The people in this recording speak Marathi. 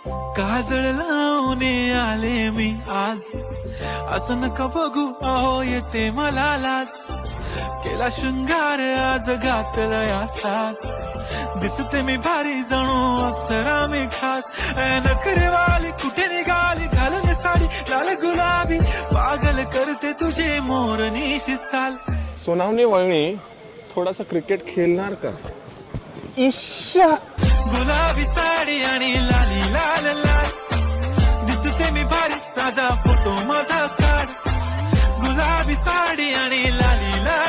काजळ लावून आले मी आज, असं नका बघू अहो येते मला लाज. केला शृंगार आज घातला या साज, दिसते मी भारी जणू अप्सरा मी खास. नखरेवाली कुठे निघाली घालून साडी लाल गुलाबी, पागल करते तुझे मोरनीशी चाल. सोनावणे वळणी थोडासा क्रिकेट खेळणार का? ईशा गुलाबी साडी आणि लाली लाल लाल, दिसते मी भारी ताजा फोटो माझा काढ. गुलाबी साडी आणि लाली लाल